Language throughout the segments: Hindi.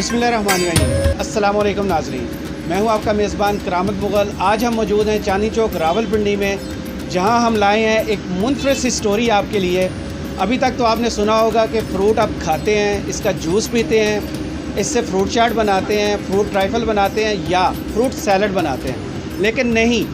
बिस्मिल्लाहिर्रहमानिर्रहीम। अस्सलाम वालेकुम नाज़रीन, मैं हूं आपका मेज़बान करामत मुग़ल। आज हम मौजूद हैं चांदनी चौक रावलपिंडी में, जहां हम लाए हैं एक मुनफरिद सी स्टोरी आपके लिए। अभी तक तो आपने सुना होगा कि फ़्रूट आप खाते हैं, इसका जूस पीते हैं, इससे फ्रूट चाट बनाते हैं, फ्रूट ट्राइफल बनाते हैं या फ्रूट सैलड बनाते हैं, लेकिन नहीं,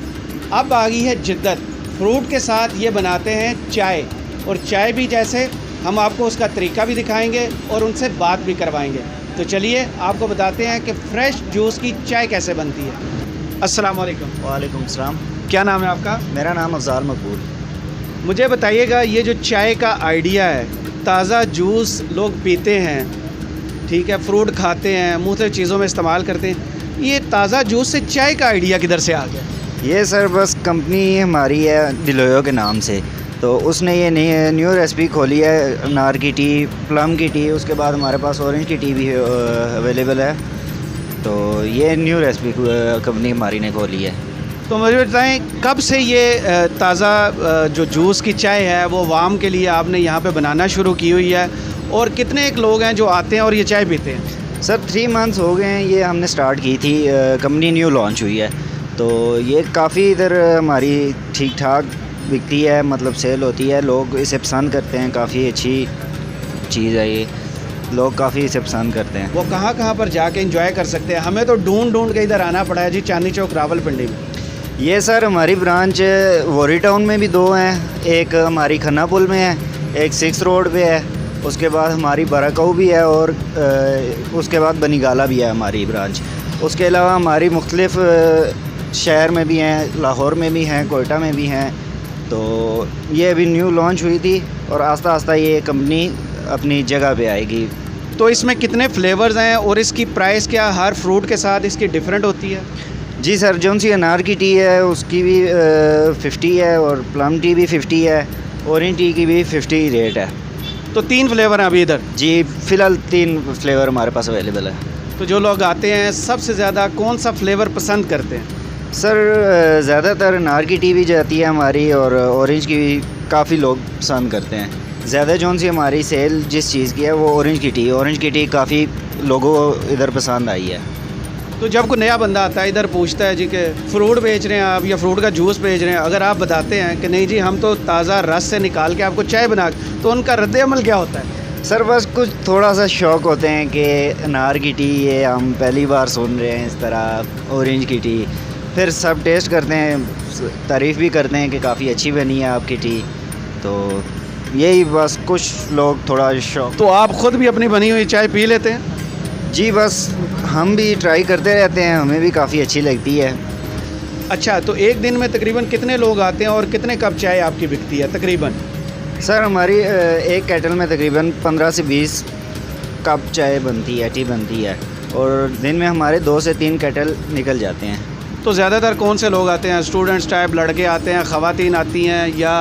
अब आ गई है जिद्दत। फ्रूट के साथ ये बनाते हैं चाय, और चाय भी जैसे हम आपको उसका तरीका भी दिखाएंगे और उनसे बात भी करवाएंगे। तो चलिए आपको बताते हैं कि फ़्रेश जूस की चाय कैसे बनती है। अस्सलाम वालेकुम। वालेकुम सलाम। क्या नाम है आपका? मेरा नाम अफ़ज़ाल मकबूल। मुझे बताइएगा, ये जो चाय का आइडिया है, ताज़ा जूस लोग पीते हैं, ठीक है, फ्रूट खाते हैं, मुख्तलिफ़ चीज़ों में इस्तेमाल करते हैं, ये ताज़ा जूस से चाय का आइडिया किधर से आ गया? ये सर बस कंपनी हमारी है डिलोयो के नाम से, तो उसने ये न्यू रेसिपी खोली है। अनार की टी, प्लम की टी, उसके बाद हमारे पास ऑरेंज की टी भी अवेलेबल है। तो ये न्यू रेसिपी कंपनी हमारी ने खोली है। तो मुझे बताएं, कब से ये ताज़ा जो जूस की चाय है वो वाम के लिए आपने यहाँ पे बनाना शुरू की हुई है, और कितने एक लोग हैं जो आते हैं और ये चाय पीते हैं? सर 3 मंथ्स हो गए हैं, ये हमने स्टार्ट की थी, कंपनी न्यू लॉन्च हुई है, तो ये काफ़ी इधर हमारी ठीक ठाक बिकती है, मतलब सेल होती है, लोग इसे पसंद करते हैं, काफ़ी अच्छी चीज़ है ये, लोग काफ़ी इसे पसंद करते हैं। वो कहाँ पर जाके एंजॉय कर सकते हैं? हमें तो ढूंढ के इधर आना पड़ा है जी, चांदनी चौक रावलपिंडी में। ये सर हमारी ब्रांच वोरी टाउन में भी 2 हैं, एक हमारी खन्ना पुल में है, एक 6 रोड पे है, उसके बाद हमारी बराकाऊ भी है, और उसके बाद बनीगाला भी है हमारी ब्रांच। उसके अलावा हमारी मुख्तलिफ़ शहर में भी हैं, लाहौर में भी हैं, कोयटा में भी हैं। तो ये अभी न्यू लॉन्च हुई थी और आस्ता आस्ता ये कंपनी अपनी जगह पे आएगी। तो इसमें कितने फ्लेवर्स हैं और इसकी प्राइस क्या हर फ्रूट के साथ इसकी डिफरेंट होती है? जी सर, जौन सी अनार की टी है उसकी भी 50 है, और प्लम टी भी 50 है, ऑरेंज टी की भी 50 रेट है। तो 3 फ्लेवर हैं अभी इधर? जी, फ़िलहाल 3 फ्लेवर हमारे पास अवेलेबल है। तो जो लोग आते हैं सबसे ज़्यादा कौन सा फ्लेवर पसंद करते हैं? सर ज़्यादातर अनार की टी भी जाती है हमारी, और ऑरेंज की भी काफ़ी लोग पसंद करते हैं। ज़्यादा जौन सी हमारी सेल जिस चीज़ की है वो ऑरेंज की टी काफ़ी लोगों को इधर पसंद आई है। तो जब कोई नया बंदा आता है इधर, पूछता है जी कि फ़्रूट बेच रहे हैं आप या फ्रूट का जूस बेच रहे हैं, अगर आप बताते हैं कि नहीं जी हम तो ताज़ा रस से निकाल के आपको चाय बना, तो उनका रद्द-ए-अमल क्या होता है? सर बस कुछ थोड़ा सा शौक़ होते हैं कि अनार की टी ये हम पहली बार सुन रहे हैं, इस तरह ऑरेंज की टी, फिर सब टेस्ट करते हैं, तारीफ़ भी करते हैं कि काफ़ी अच्छी बनी है आपकी टी। तो यही बस कुछ लोग थोड़ा शौक़। तो आप ख़ुद भी अपनी बनी हुई चाय पी लेते हैं? जी, बस हम भी ट्राई करते रहते हैं, हमें भी काफ़ी अच्छी लगती है। अच्छा, तो एक दिन में तकरीबन कितने लोग आते हैं और कितने कप चाय आपकी बिकती है तकरीबन? सर हमारी एक केटल में तकरीबन 15 से 20 कप चाय बनती है, टी बनती है, और दिन में हमारे 2 से 3 केटल निकल जाते हैं। तो ज़्यादातर कौन से लोग आते हैं? स्टूडेंट्स टाइप लड़के आते हैं, ख़वातीन आती हैं, या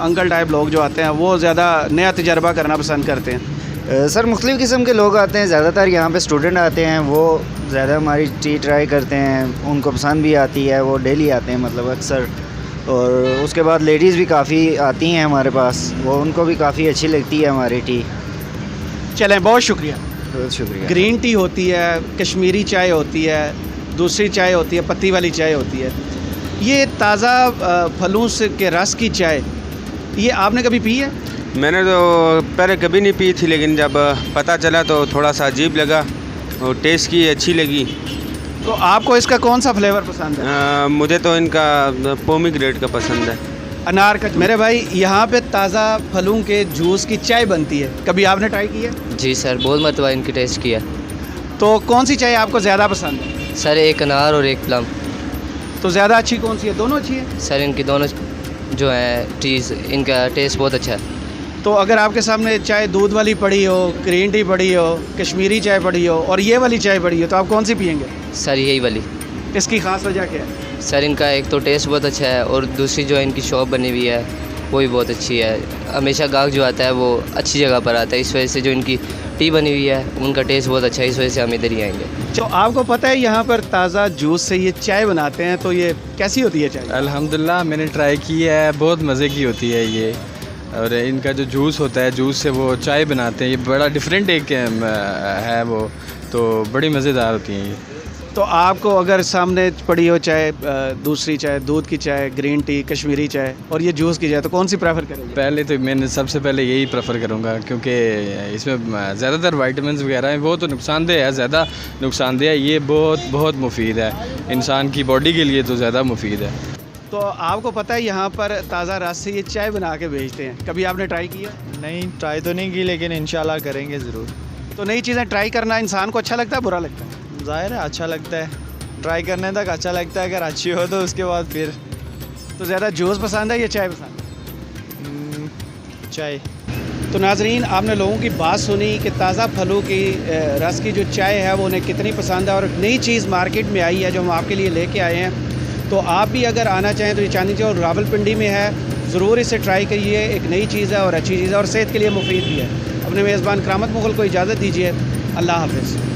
अंकल टाइप लोग जो आते हैं वो ज़्यादा नया तजर्बा करना पसंद करते हैं? सर मुख्तलिफ़ किस्म के लोग आते हैं, ज़्यादातर यहाँ पे स्टूडेंट आते हैं, वो ज़्यादा हमारी टी ट्राई करते हैं, उनको पसंद भी आती है, वो डेली आते हैं मतलब अक्सर। और उसके बाद लेडीज़ भी काफ़ी आती हैं हमारे पास, वो उनको भी काफ़ी अच्छी लगती है हमारी टी। चलें, बहुत शुक्रिया। बहुत शुक्रिया। ग्रीन टी होती है, कश्मीरी चाय होती है, दूसरी चाय होती है, पत्ती वाली चाय होती है। ये ताज़ा फलों से के रस की चाय, ये आपने कभी पी है? मैंने तो पहले कभी नहीं पी थी, लेकिन जब पता चला तो थोड़ा सा अजीब लगा और टेस्ट की अच्छी लगी। तो आपको इसका कौन सा फ्लेवर पसंद है? मुझे तो इनका पोमीग्रेनेट का पसंद है। अनार का। मेरे भाई, यहाँ पे ताज़ा फलों के जूस की चाय बनती है, कभी आपने ट्राई की है? जी सर, बहुत मरतबा इनकी टेस्ट किया। तो कौन सी चाय आपको ज़्यादा पसंद है? सर एक अनार और एक प्लम। तो ज़्यादा अच्छी कौन सी है? दोनों अच्छी है सर, इनकी दोनों जो है चीज़, इनका टेस्ट बहुत अच्छा है। तो अगर आपके सामने चाय दूध वाली पड़ी हो, ग्रीन टी पड़ी हो, कश्मीरी चाय पड़ी हो और ये वाली चाय पड़ी हो, तो आप कौन सी पियेंगे? सर यही वाली। इसकी ख़ास वजह क्या है? सर इनका एक तो टेस्ट बहुत अच्छा है, और दूसरी जो इनकी शॉप बनी हुई है वो भी बहुत अच्छी है। हमेशा गाहक जो आता है वो अच्छी जगह पर आता है, इस वजह से जो इनकी टी बनी हुई है उनका टेस्ट बहुत अच्छा है, इस वजह से हम इधर ही आएंगे। तो आपको पता है यहाँ पर ताज़ा जूस से ये चाय बनाते हैं, तो ये कैसी होती है चाय? अल्हम्दुलिल्लाह मैंने ट्राई की है, बहुत मज़े की होती है ये। और इनका जो जूस होता है, जूस से वो चाय बनाते हैं, ये बड़ा डिफरेंट एक है वो तो बड़ी मज़ेदार होती हैं ये। तो आपको अगर सामने पड़ी हो चाय, दूसरी चाय, दूध की चाय, ग्रीन टी, कश्मीरी चाय और ये जूस की चाय, तो कौन सी प्रेफर करेंगे? पहले तो मैंने सबसे पहले यही प्रेफर करूँगा, क्योंकि इसमें ज़्यादातर वाइटामिन वगैरह हैं, वो तो नुकसानदेह है, ज़्यादा नुकसानदेह है। ये बहुत मुफीद है, इंसान की बॉडी के लिए तो ज़्यादा मुफीद है। तो आपको पता है यहाँ पर ताज़ा रस से ये चाय बना के बेचते हैं, कभी आपने ट्राई किया? नहीं, ट्राई तो नहीं की, लेकिन इंशाल्लाह करेंगे ज़रूर। तो नई चीज़ें ट्राई करना इंसान को अच्छा लगता है, बुरा लगता है? ज़ाहिर है अच्छा लगता है, ट्राई करने तक अच्छा लगता है, अगर अच्छी हो तो उसके बाद फिर तो ज़्यादा जूस पसंद है या चाय पसंद है? चाय। तो नाजरीन, आपने लोगों की बात सुनी कि ताज़ा फलों की रस की जो चाय है वो उन्हें कितनी पसंद है, और नई चीज़ मार्केट में आई है जो हम आपके लिए लेके आए हैं। तो आप भी अगर आना चाहें तो ये चांदनी चौक रावलपिंडी में है, ज़रूर इसे ट्राई करिए। एक नई चीज़ है और अच्छी चीज़ है और सेहत के लिए मुफीद भी है। अपने मेज़बान करामत मुगल को इजाज़त दीजिए। अल्लाह हाफ़िज़।